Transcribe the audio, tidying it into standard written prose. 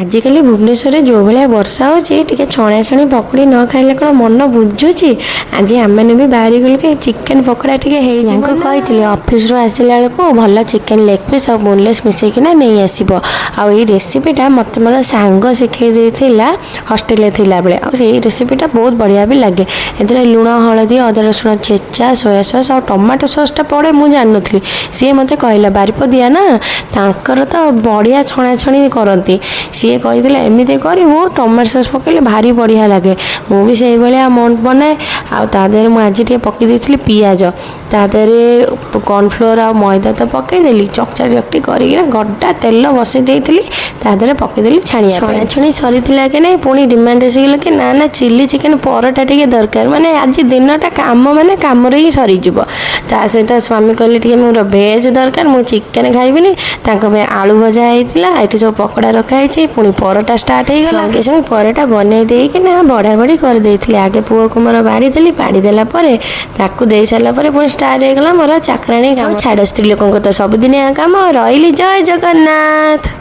आजिकल भुवनेश्वर जो भाया वर्षा होके छणाछणी पकड़ी न खाइले कौन मन बुझुची। आज आम मैंने भी बाहरी गलु कि चिकेन पकड़ा टी कही ऑफिस आसला बेलू भल चिकेन लेग पीस और बोनलेस मिसेकिना नहीं आसब। आई रेसिपीटा मत मोर सांग शिखे देता हस्टेल थिला बेले आई रेसिपीटा बहुत बढ़िया भी लगे। ए लुण हलदी अदा रसुण छेचा सोया सॉस और टमाटो सॉसटा पड़े मुझे जान नी सी मत कहला बारिपदिया ना तांकर तो बढ़िया छणाछणी करती सी कही एमती करू टमाटो सॉस पकड़े भारी बढ़िया लगे। मुझे से भाया मन बनाए आदे मुझे टे पकई देती पियाज तादे कॉर्नफ्लोर आ मैदा तो पकईदेली चकचा चकटी कर गड्डा तेल बसई देती तादे पकईदेली छाणिया छाणी सरी कि नहीं पुणी डिमांड आसीगला कि ना ना चिली चिकेन परटा टे दरकार माने आज दिनटा कम माने कम ही सरीज ता सहित स्वामी कहले टे मोर भेज दरकार मु चिकेन खाइबिनी आलू भजा होता ये सब पकड़ा रखाई पुणी परटा स्टार्ट हो गला संगे संगे परटा बनई देकी ना बढ़ा बढ़ी कर देती आगे पुओ को मोर बाड़ी देली बाड़ी देला परे ताकू दे सारा पर पुणी स्टार्ट हो गला मोर चाकराणी काम छाड़ स्त्री लोक तो सबुदिनिया काम रही। जय जगन्नाथ।